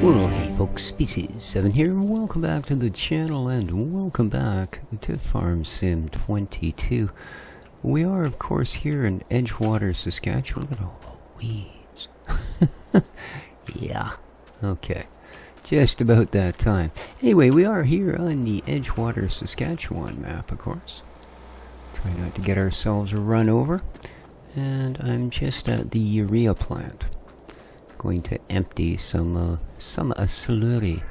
Well, hey folks, Species 7 here, welcome back to the channel and welcome back to Farm Sim 22. We are, of course, here in Edgewater, Saskatchewan. Look at all the weeds. Yeah, okay, just about that time. Anyway, we are here on the Edgewater, Saskatchewan map, of course. Try not to get ourselves run over. And I'm just at the urea plant. Going to empty some slurry.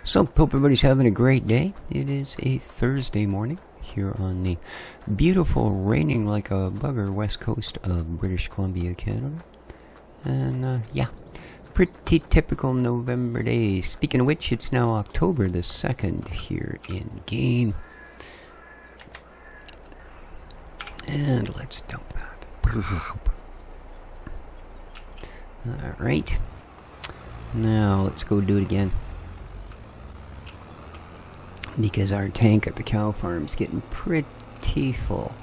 So, hope everybody's having a great day. It is a Thursday morning here on the beautiful, raining like a bugger west coast of British Columbia, Canada. And, yeah, pretty typical November day. Speaking of which, it's now October the 2nd here in game. And let's dump that. Alright. Now let's go do it again. Because our tank at the cow farm's getting pretty full.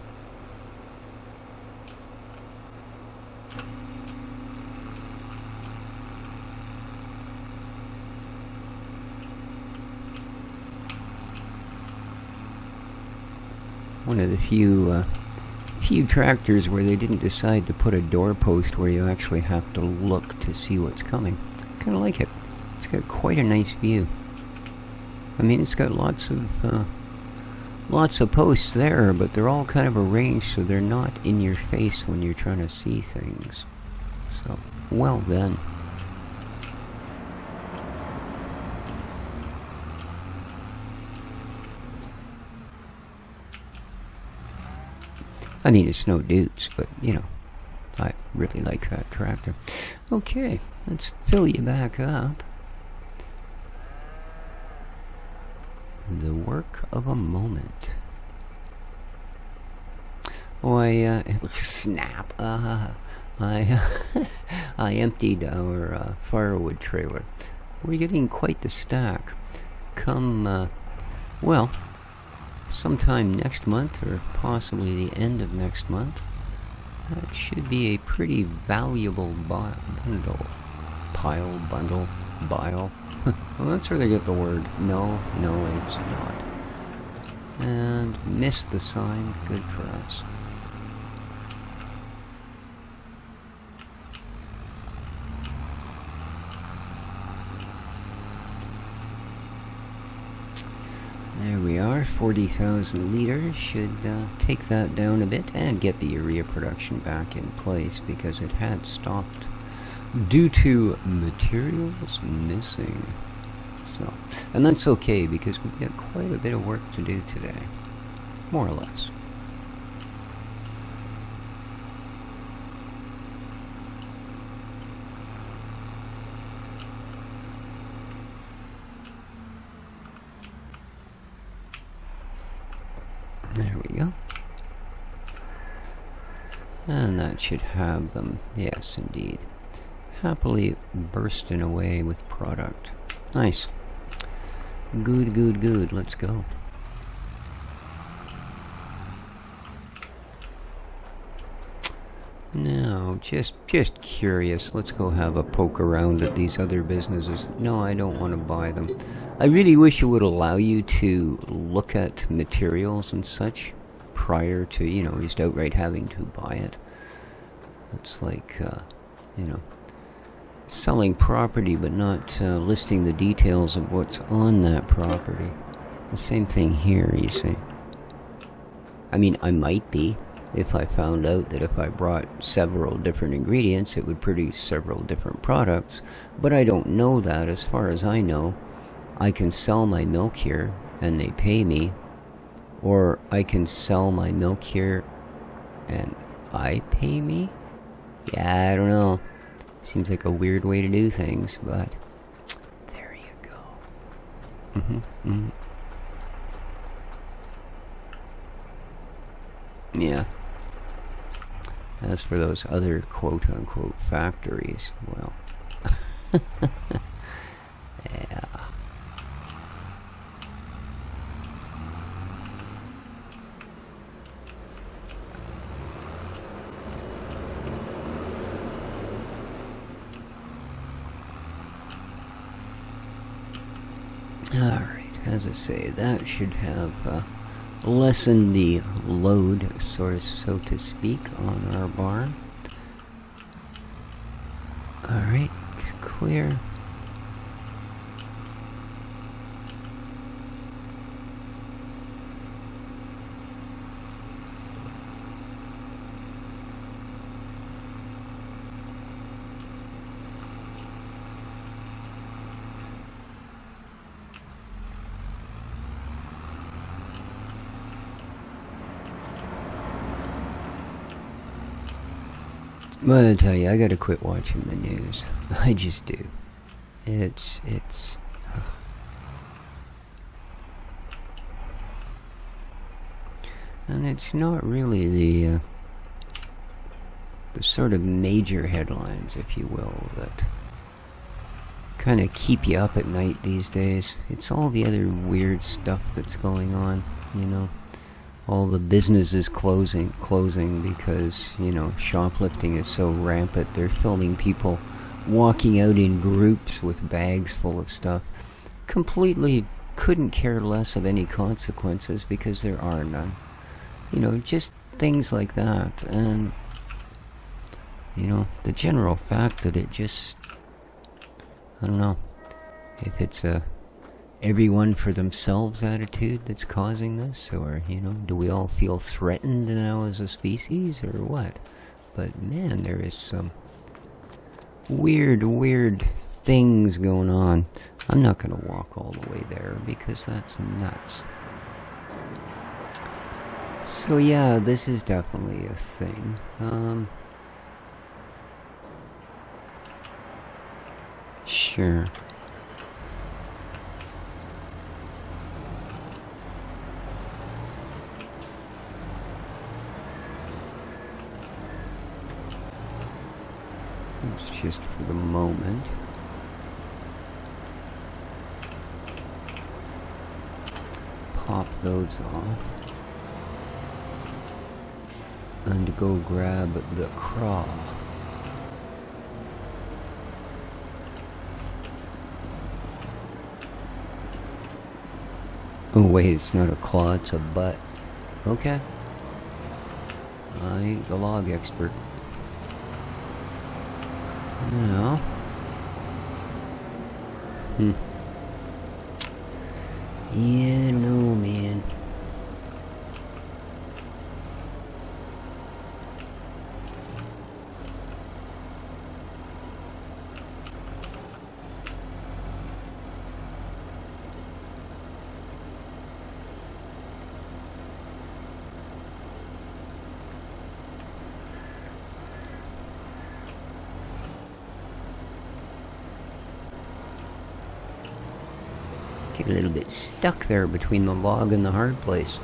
One of the few tractors where they didn't decide to put a doorpost where you actually have to look to see what's coming. Kind of like it. It's got quite a nice view. I mean, it's got lots of posts there, but they're all kind of arranged so they're not in your face when you're trying to see things. So, well done. I mean, it's no dudes, but, you know, I really like that tractor. Okay, let's fill you back up. The work of a moment. Oh, snap. I emptied our firewood trailer. We're getting quite the stack. Come, well, sometime next month, or possibly the end of next month, that should be a pretty valuable bundle. Bundle. Well, that's where they get the word. No, it's not. And missed the sign. Good for us. There we are, 40,000 liters. Should take that down a bit and get the urea production back in place because it had stopped due to materials missing. So, and that's okay because we've got quite a bit of work to do today, more or less. There we go. And that should have them, yes indeed, happily bursting away with product. Nice. Good. Let's go. Now, just curious. Let's go have a poke around at these other businesses. No, I don't want to buy them. I really wish it would allow you to look at materials and such prior to, you know, just outright having to buy it. It's like, you know, selling property but not listing the details of what's on that property. The same thing here, you see. I mean, I might be if I found out that if I brought several different ingredients it would produce several different products, but I don't know that. As far as I know, I can sell my milk here and they pay me, or I can sell my milk here and I pay me? Yeah, I don't know. Seems like a weird way to do things, but there you go. Yeah. As for those other quote-unquote factories, well, yeah. Alright, as I say, that should have lessened the load, so to speak, on our barn. Alright, it's clear. But I tell you, I gotta quit watching the news. I just do. It's and it's not really the sort of major headlines, if you will, that kind of keep you up at night these days. It's all the other weird stuff that's going on, you know. All the businesses closing because, you know, shoplifting is so rampant. They're filming people walking out in groups with bags full of stuff. Completely couldn't care less of any consequences because there are none. You know, just things like that. And, you know, the general fact that it just, I don't know, if it's a everyone for themselves attitude that's causing this, or, you know, do we all feel threatened now as a species, or what? But man, there is some weird things going on. I'm not gonna walk all the way there because that's nuts. So yeah, this is definitely a thing. Sure. It's just for the moment. Pop those off. And go grab the craw. Oh wait, it's not a claw, it's a butt. Okay. I ain't the log expert. No. Yeah, no, man. Get a little bit stuck there between the log and the hard place.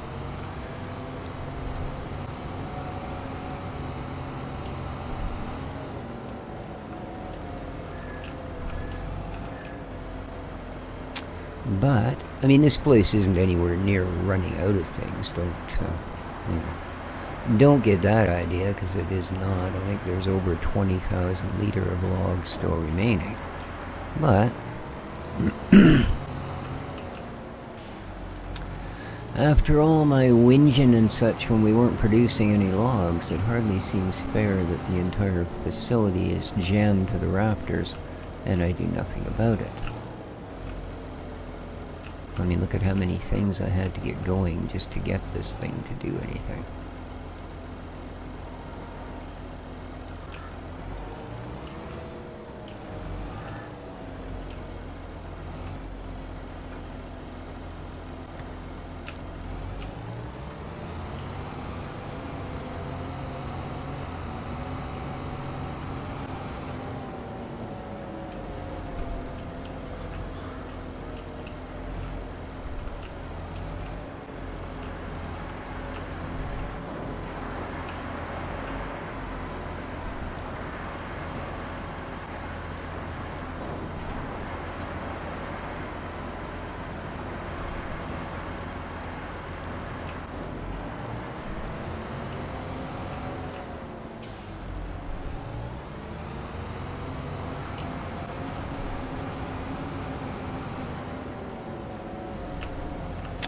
But, I mean, this place isn't anywhere near running out of things. Don't get that idea, because it is not. I think there's over 20,000 liter of logs still remaining. But after all my whinging and such when we weren't producing any logs, it hardly seems fair that the entire facility is jammed to the rafters, and I do nothing about it. I mean, look at how many things I had to get going just to get this thing to do anything.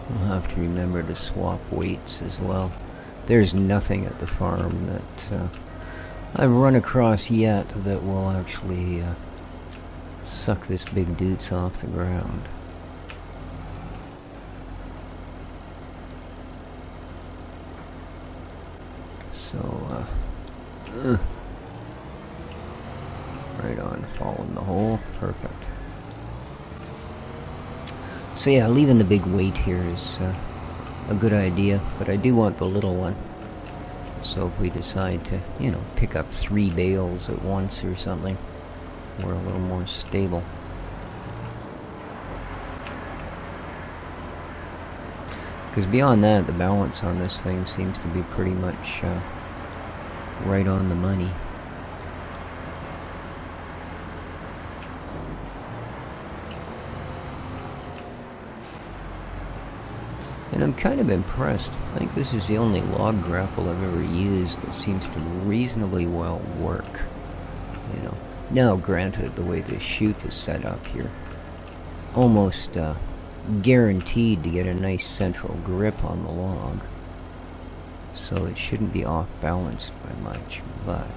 We'll have to remember to swap weights as well. There's nothing at the farm that I've run across yet that will actually suck this big doots off the ground. So, right on, fall in the hole. Perfect. So yeah, leaving the big weight here is a good idea, but I do want the little one. So if we decide to, you know, pick up 3 bales at once or something, we're a little more stable. Because beyond that, the balance on this thing seems to be pretty much right on the money. And I'm kind of impressed. I think this is the only log grapple I've ever used that seems to reasonably well work. You know. Now, granted, the way the chute is set up here, almost guaranteed to get a nice central grip on the log. So it shouldn't be off balanced by much, but...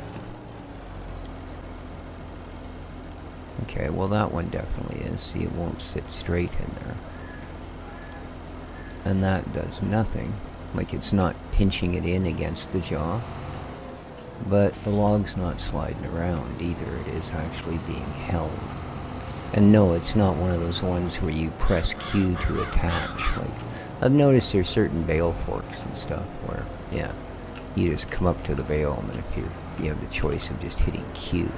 Okay, well that one definitely is. See, it won't sit straight in there. And that does nothing. Like, it's not pinching it in against the jaw. But the log's not sliding around either. It is actually being held. And no, it's not one of those ones where you press Q to attach. Like, I've noticed there's certain bale forks and stuff where, yeah, you just come up to the bale, and if you have the choice of just hitting Q,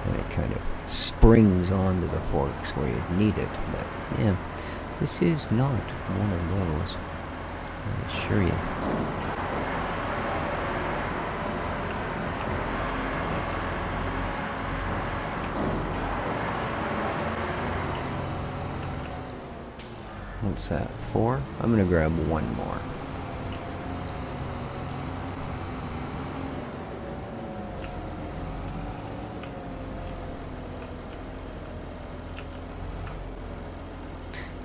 and it kind of springs onto the forks where you'd need it. But yeah, this is not one of those, I assure you. What's that, 4? I'm gonna grab one more.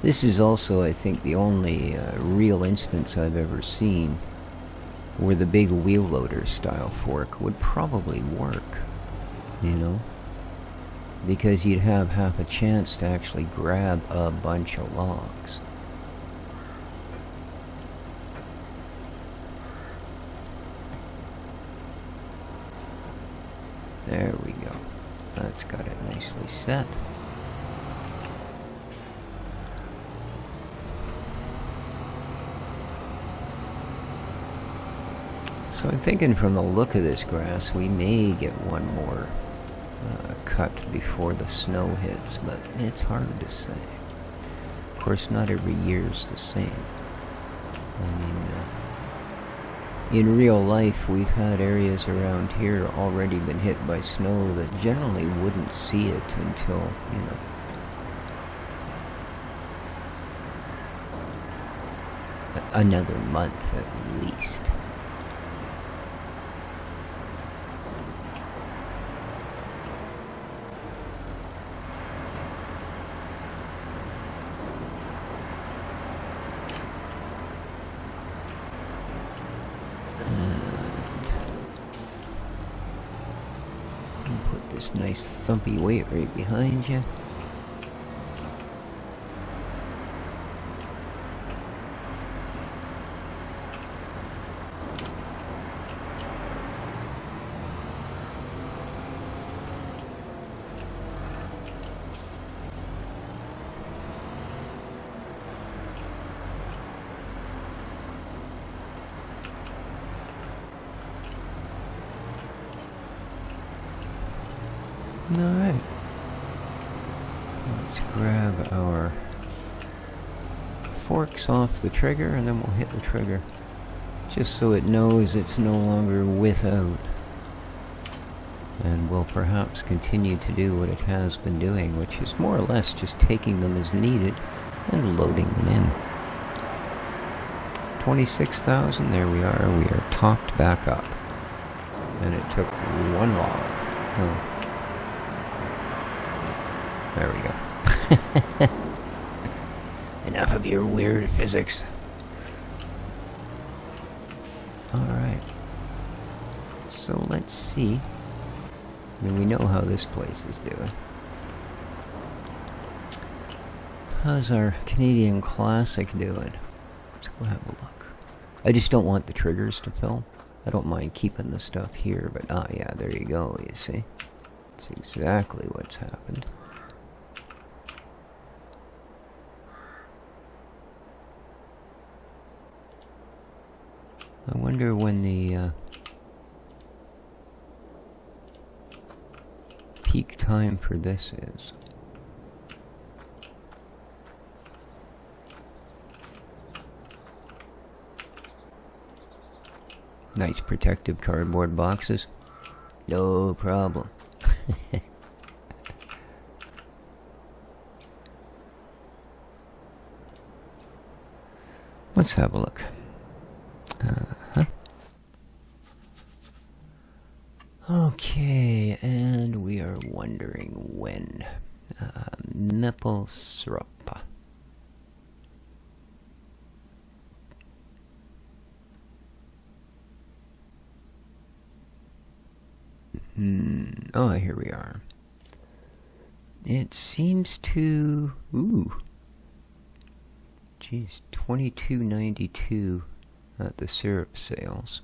This is also, I think, the only real instance I've ever seen where the big wheel loader style fork would probably work, you know? Because you'd have half a chance to actually grab a bunch of logs. There we go. That's got it nicely set. So I'm thinking from the look of this grass, we may get one more cut before the snow hits, but it's hard to say. Of course, not every year's the same. I mean, in real life, we've had areas around here already been hit by snow that generally wouldn't see it until, you know, another month at least. This nice thumpy weight right behind you. Alright, let's grab our forks off the trigger and then we'll hit the trigger just so it knows it's no longer without, and will perhaps continue to do what it has been doing, which is more or less just taking them as needed and loading them in. 26,000, there we are topped back up, and it took one log. Oh. There we go. Enough of your weird physics. Alright. So let's see. I mean, we know how this place is doing. How's our Canadian Classic doing? Let's go have a look. I just don't want the triggers to fill. I don't mind keeping the stuff here, but yeah, there you go, you see? That's exactly what's happened. I wonder when the peak time for this is. Nice protective cardboard boxes. No problem. Let's have a look. Okay, and we are wondering when. Maple syrup. Oh, here we are. It seems to... Ooh. Geez, $22.92 at the syrup sales.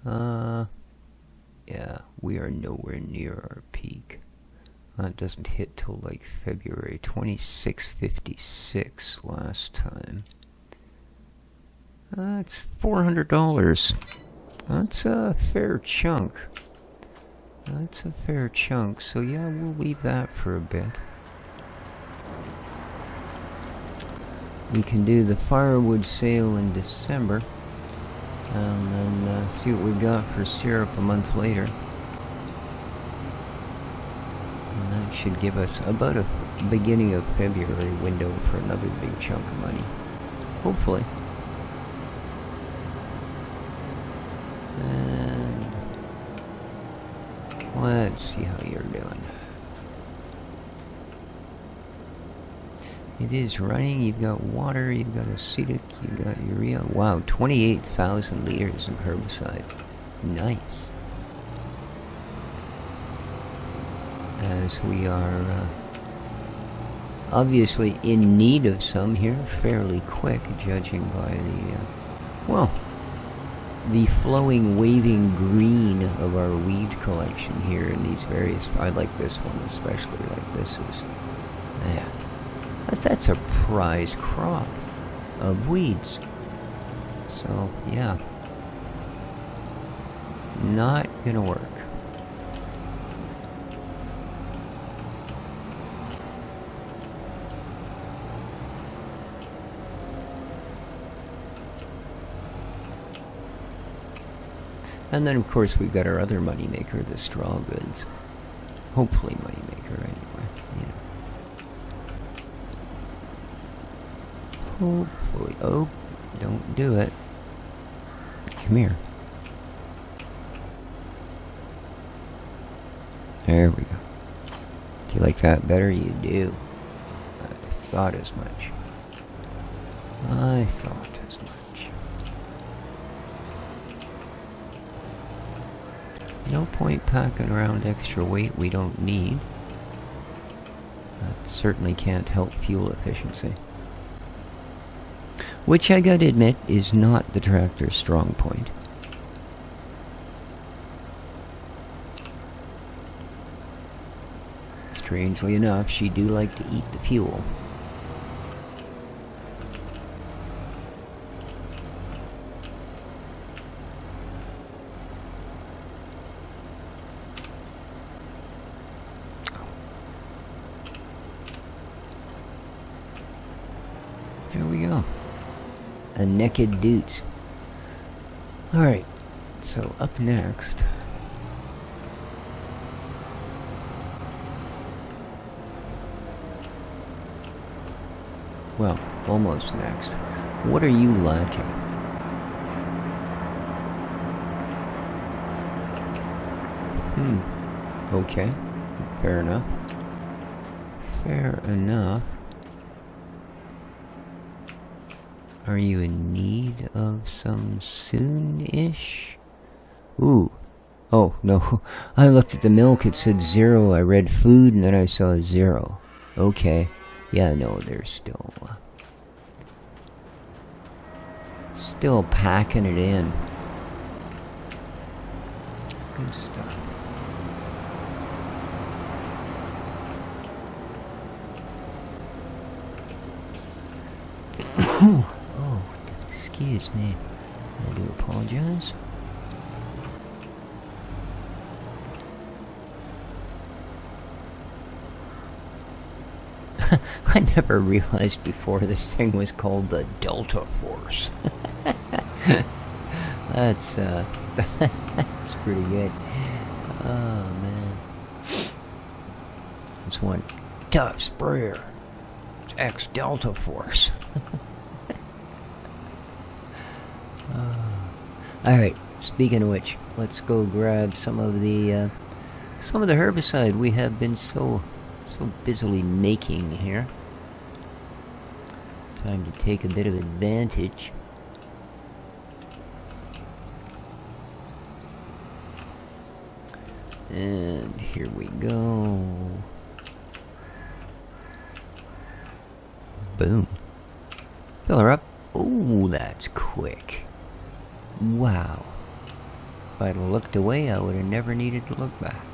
Yeah, we are nowhere near our peak. That doesn't hit till like February. $26.56 last time. It's $400. That's a fair chunk. That's a fair chunk, so yeah, we'll leave that for a bit. We can do the firewood sale in December, and then see what we've got for syrup a month later. And that should give us about a beginning of February window for another big chunk of money. Hopefully. Let's see how you're doing. It is running. You've got water, you've got acetic, you've got urea. Wow, 28,000 liters of herbicide. Nice. As we are obviously in need of some here fairly quick, judging by the, well, the flowing, waving green of our weed collection here in these various... I like this one especially, like this is... Man, that's a prize crop of weeds. So, yeah. Not gonna work. And then, of course, we've got our other moneymaker, the straw goods. Hopefully moneymaker, anyway, you know. Hopefully. Oh, don't do it. Come here. There we go. Do you like that better? You do. I thought as much. I thought as much. No point packing around extra weight we don't need. That certainly can't help fuel efficiency. Which I gotta admit is not the tractor's strong point. Strangely enough, she do like to eat the fuel. Here we go. A naked doots. Alright, so up next. Well, almost next. What are you lacking? Okay. Fair enough. Fair enough. Are you in need of some soon-ish? Ooh. Oh, no. I looked at the milk, it said 0. I read food, and then I saw 0. Okay. Yeah, no, they're still packing it in. Good stuff. Oh, excuse me. I do apologize. I never realized before this thing was called the Delta Force. That's pretty good. Oh man, that's one tough sprayer. It's X Delta Force. All right. Speaking of which, let's go grab some of the herbicide we have been so busily making here. Time to take a bit of advantage. And here we go. Boom. Fill her up. Ooh, that's quick. Wow. If I'd looked away, I would have never needed to look back.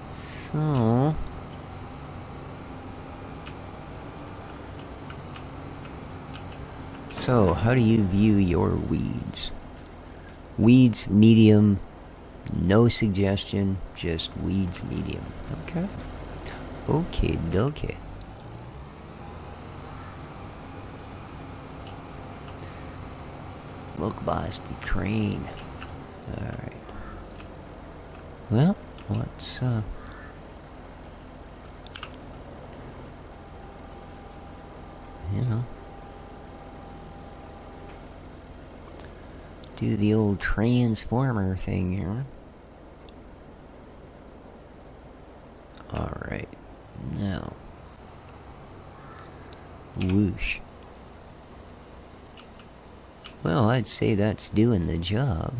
So... how do you view your weeds? Weeds, medium, no suggestion, just weeds, medium. Okay? Okay, dokie. Look, boss, the train. Alright. Well, let's, do the old transformer thing here. Alright. Now. Whoosh. Well, I'd say that's doing the job.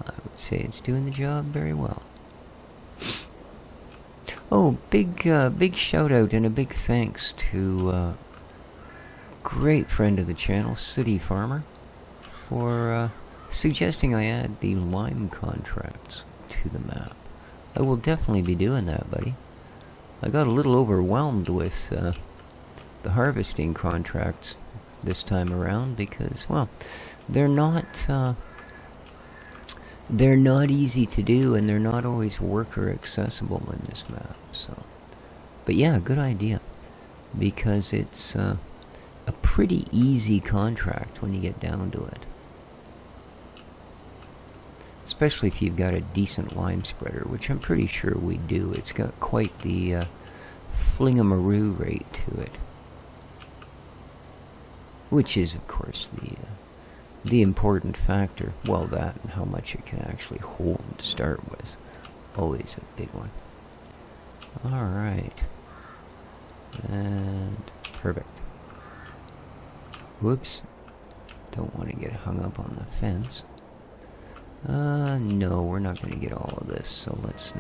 I would say it's doing the job very well. Oh, big shout out and a big thanks to great friend of the channel, City Farmer, for suggesting I add the lime contracts to the map. I will definitely be doing that, buddy. I got a little overwhelmed with the harvesting contracts this time around because, well, they're not easy to do, and they're not always worker accessible in this map. So, but yeah, good idea, because it's a pretty easy contract when you get down to it. Especially if you've got a decent lime spreader, which I'm pretty sure we do. It's got quite the flingamaroo rate to it. Which is, of course, the important factor. Well, that and how much it can actually hold to start with. Always a big one. Alright. And perfect. Whoops. Don't want to get hung up on the fence. No, we're not going to get all of this, so let's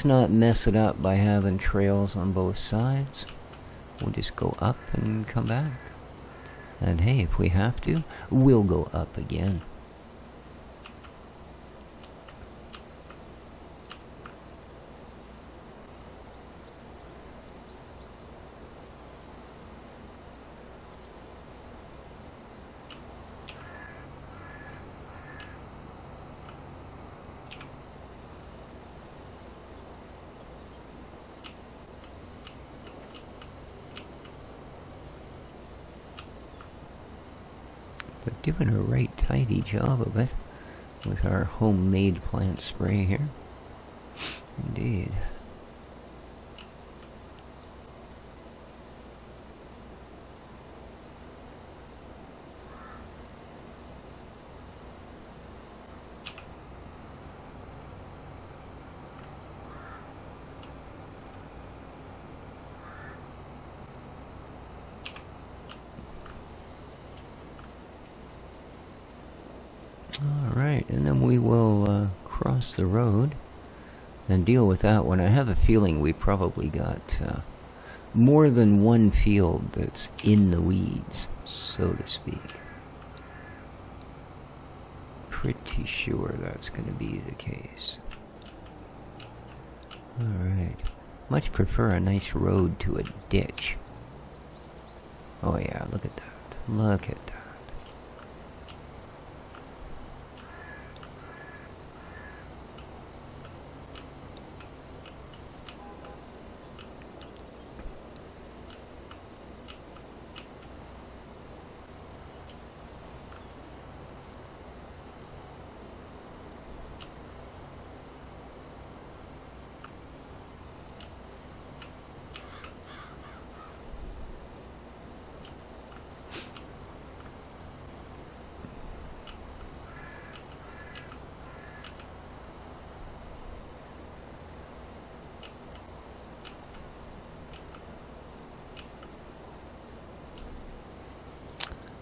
not mess it up by having trails on both sides. We'll just go up and come back. And hey, if we have to, we'll go up again. But doing a right tidy job of it with our homemade plant spray here. Indeed. Alright, and then we will cross the road and deal with that one. I have a feeling we probably got more than one field that's in the weeds, so to speak. Pretty sure that's going to be the case. Alright. Much prefer a nice road to a ditch. Oh yeah, look at that. Look at that.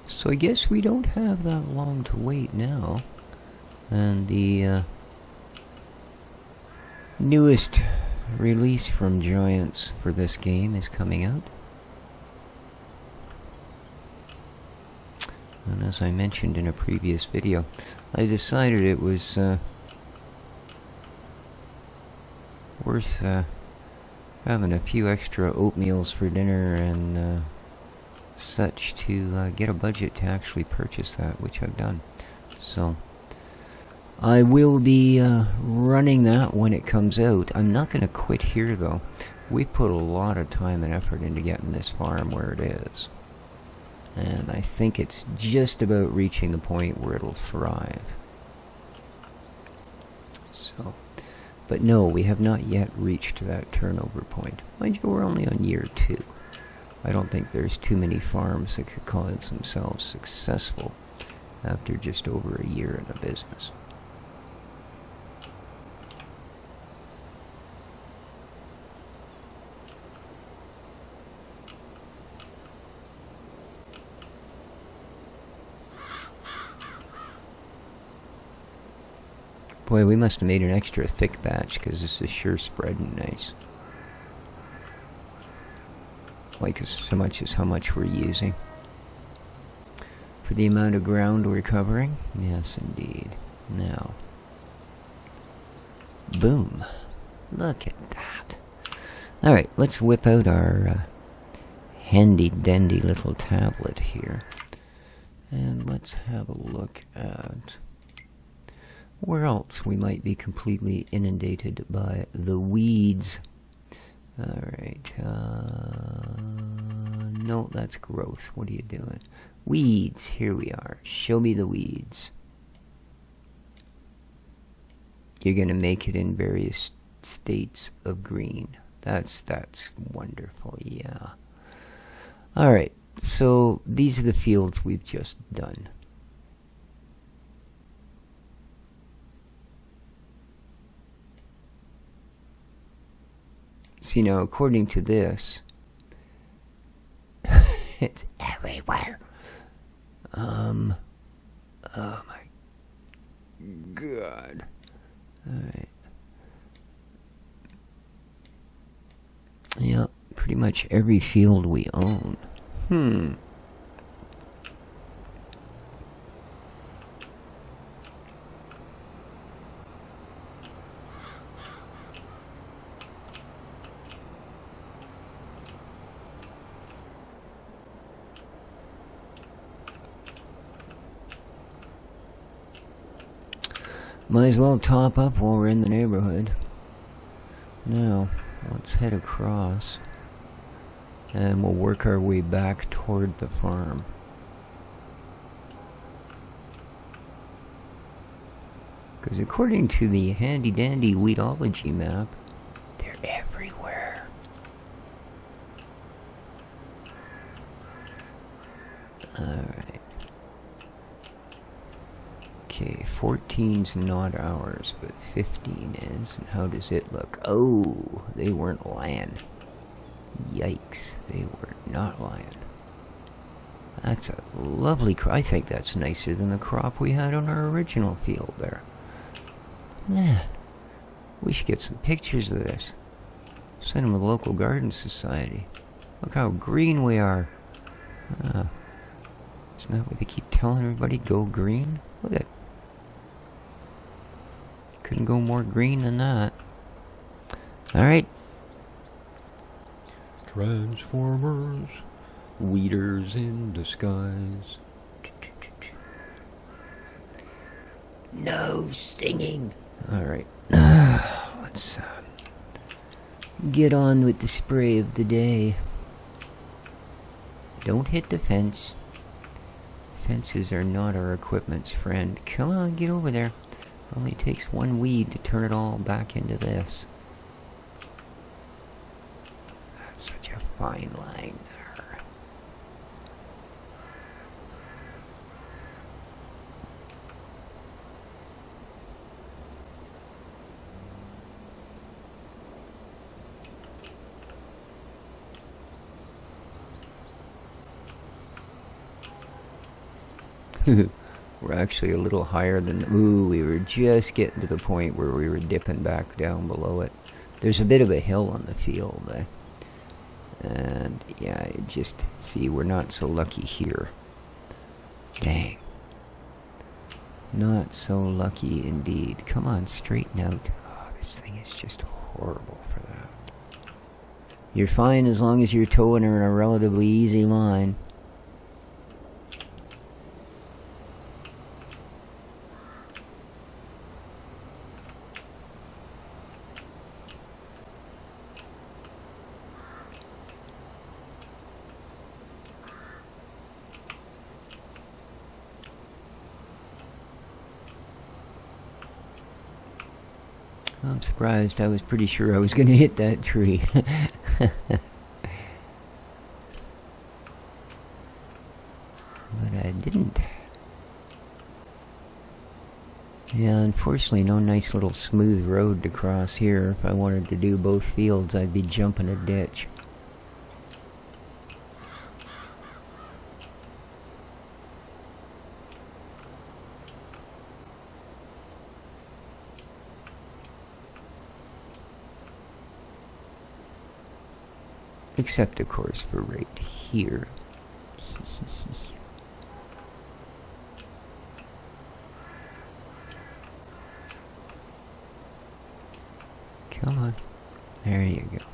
So I guess we don't have that long to wait now. And the newest release from Giants for this game is coming out. And as I mentioned in a previous video, I decided it was worth having a few extra oatmeals for dinner and such to get a budget to actually purchase that, which I've done. So I will be running that when it comes out. I'm not going to quit here though. We put a lot of time and effort into getting this farm where it is, and I think it's just about reaching the point where it'll thrive. So, but no, we have not yet reached that turnover point. Mind you, we're only on year 2. I don't think there's too many farms that could call themselves successful after just over a year in the business. Boy, we must have made an extra thick batch because this is sure spreading nice. Like so much as how much we're using for the amount of ground we're covering. Yes, indeed. Now, boom! Look at that. All right, let's whip out our handy-dandy little tablet here, and let's have a look at where else we might be completely inundated by the weeds. Alright, no, that's growth. What are you doing? Weeds, here we are. Show me the weeds. You're going to make it in various states of green. That's wonderful, yeah. Alright, so these are the fields we've just done. See, now, according to this, it's everywhere. Oh my God. Alright. Yeah, pretty much every field we own. Might as well top up while we're in the neighborhood. Now, let's head across, and we'll work our way back toward the farm. Because according to the handy-dandy weedology map, they're everywhere. Alright. Okay, 14's not ours, but 15 is. And how does it look? Oh, they weren't lying. Yikes, they were not lying. That's a lovely crop. I think that's nicer than the crop we had on our original field there. Yeah. We should get some pictures of this. Send them to the local garden society. Look how green we are. Isn't that what they keep telling everybody? Go green? Look at it. Couldn't go more green than that. Alright. Transformers. Weeders in disguise. No singing. Alright. Let's get on with the spray of the day. Don't hit the fence. Fences are not our equipment's friend. Come on, get over there. Only takes one weed to turn it all back into this. That's such a fine line there. We're actually a little higher than... Ooh, we were just getting to the point where we were dipping back down below it. There's a bit of a hill on the field. And, yeah, just... See, we're not so lucky here. Dang. Not so lucky indeed. Come on, straighten out. Oh, this thing is just horrible for that. You're fine as long as you're towing her in a relatively easy line. I'm surprised. I was pretty sure I was going to hit that tree. But I didn't. Yeah, unfortunately no nice little smooth road to cross here. If I wanted to do both fields, I'd be jumping a ditch. Except, of course, for right here. Come on. There you go.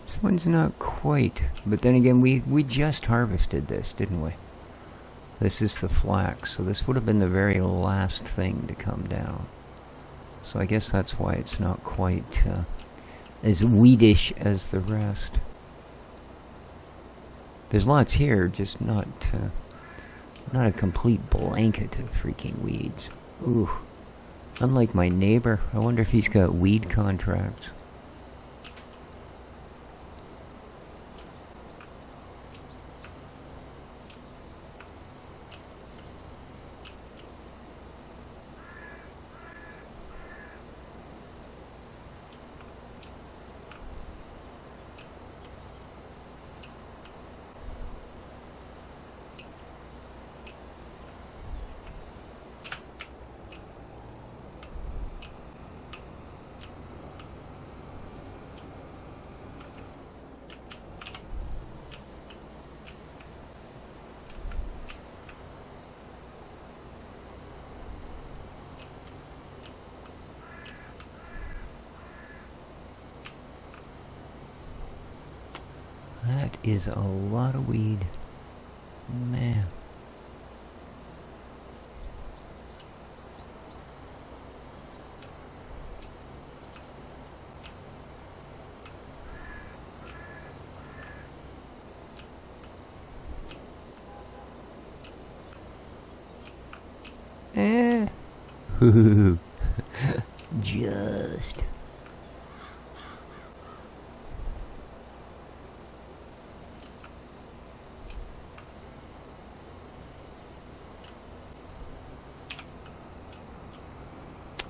This one's not quite, but then again, we just harvested this, didn't we? This is the flax, so this would have been the very last thing to come down. So I guess that's why it's not quite as weedish as the rest. There's lots here, just not a complete blanket of freaking weeds. Ooh. Unlike my neighbor, I wonder if he's got weed contracts. That is a lot of weed. Man. Just.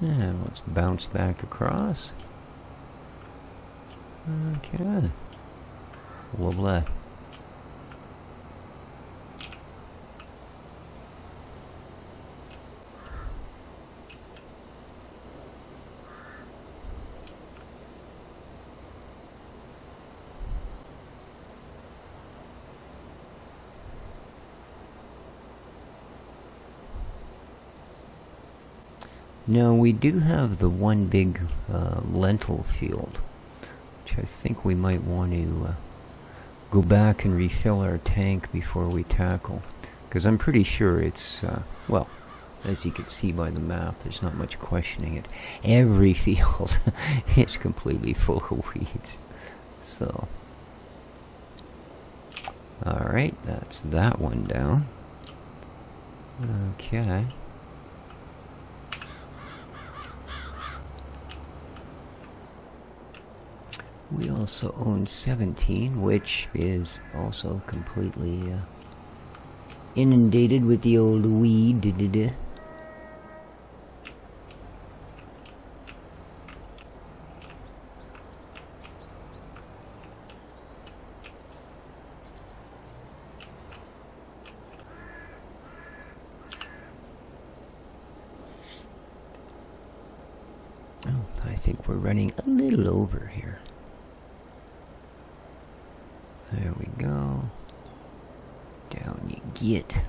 And let's bounce back across. Okay. Lovely. Now we do have the one big lentil field, which I think we might want to go back and refill our tank before we tackle, because I'm pretty sure it's, well, as you can see by the map, there's not much questioning it. Every field is completely full of weeds. So, alright, that's that one down. Okay. We also own 17, which is also completely inundated with the old weed. Oh, I think we're running a little over here. There we go. Down you get.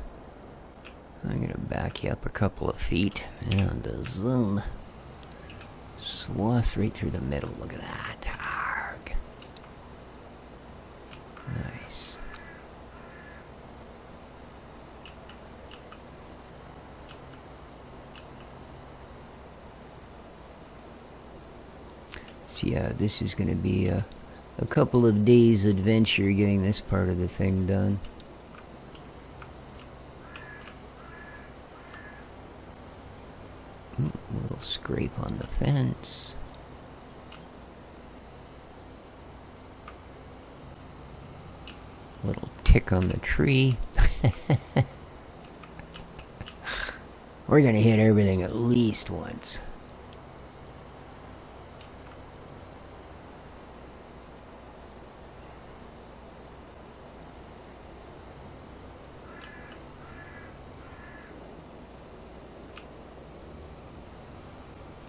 I'm gonna back you up a couple of feet and zoom. Swath right through the middle. Look at that. Arg. Nice. So yeah, this is gonna be a couple of days adventure getting this part of the thing done. Ooh, a little scrape on the fence. A little tick on the tree. We're gonna hit everything at least once.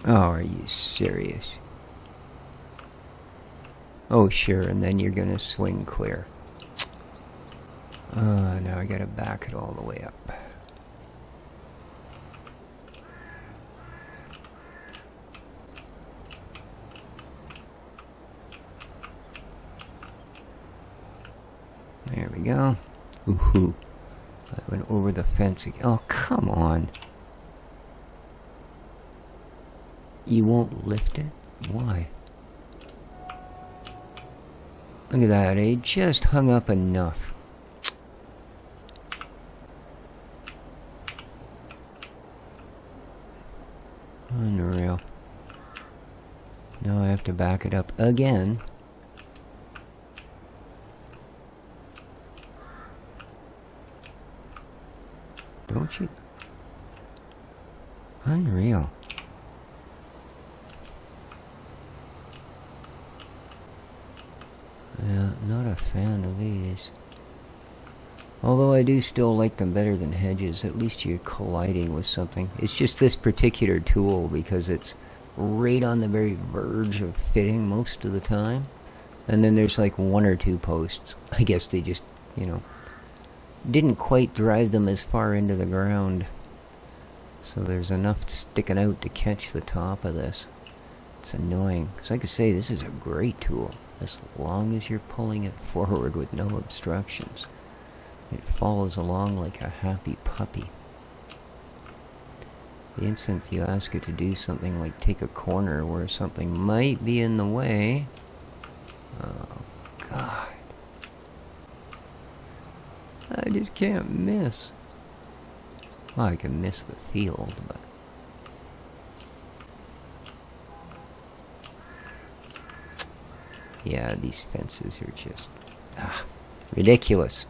Oh, are you serious? Oh, sure, and then you're gonna swing clear. Now I gotta back it all the way up. There we go. Ooh, I went over the fence again. Oh, come on. You won't lift it? Why? Look at that, it just hung up enough. Unreal. Now I have to back it up again. Don't you? Unreal. Yeah, not a fan of these. Although I do still like them better than hedges. At least you're colliding with something. It's just this particular tool because it's right on the very verge of fitting most of the time. And then there's like one or two posts. I guess they just, you know, didn't quite drive them as far into the ground. So there's enough sticking out to catch the top of this. It's annoying. So like I say, this is a great tool. As long as you're pulling it forward with no obstructions. It follows along like a happy puppy. The instant you ask it to do something like take a corner where something might be in the way... Oh, God. I just can't miss. Well, I can miss the field, but... Yeah, these fences are just... ridiculous.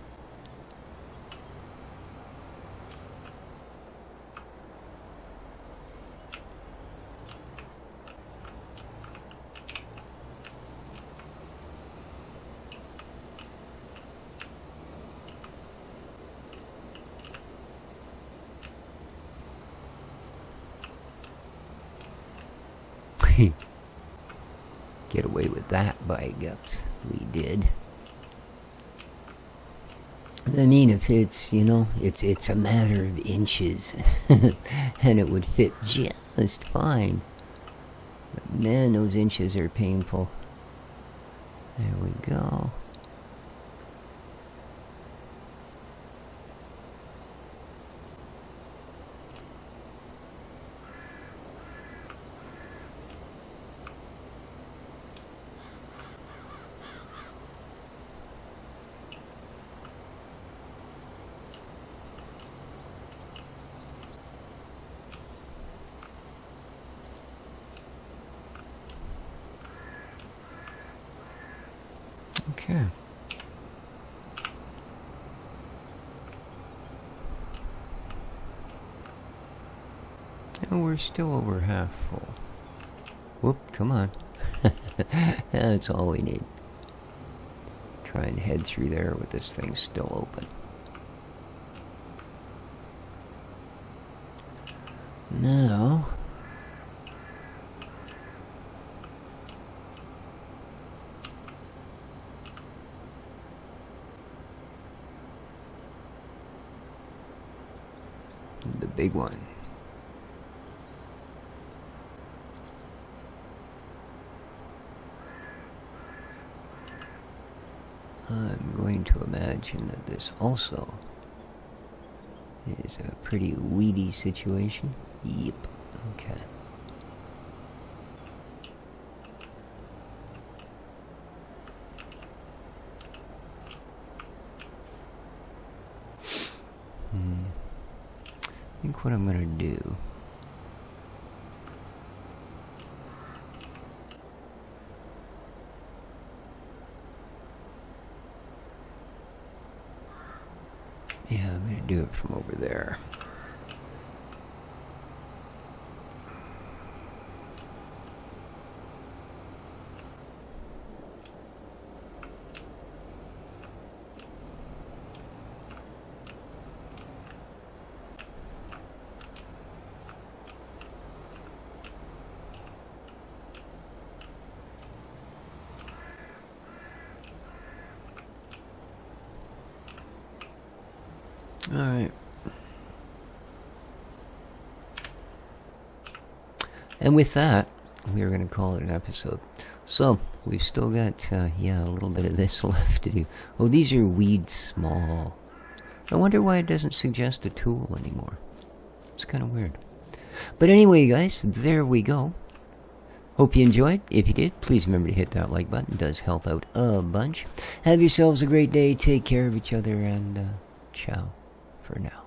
Get away with that, by guts. We did. I mean, if it's, you know, it's a matter of inches, and it would fit just fine. But man, those inches are painful. There we go. Okay. And we're still over half full. Whoop, come on. That's all we need. Try and head through there with this thing still open. Now... the big one. I'm going to imagine that this also is a pretty weedy situation. Yep. Okay. I think what I'm going to do... yeah, I'm going to do it from over there. Alright. And with that, we are going to call it an episode. So, we've still got, yeah, a little bit of this left to do. Oh, these are weed small. I wonder why it doesn't suggest a tool anymore. It's kind of weird. But anyway, guys, there we go. Hope you enjoyed. If you did, please remember to hit that like button. It does help out a bunch. Have yourselves a great day. Take care of each other, and ciao for now.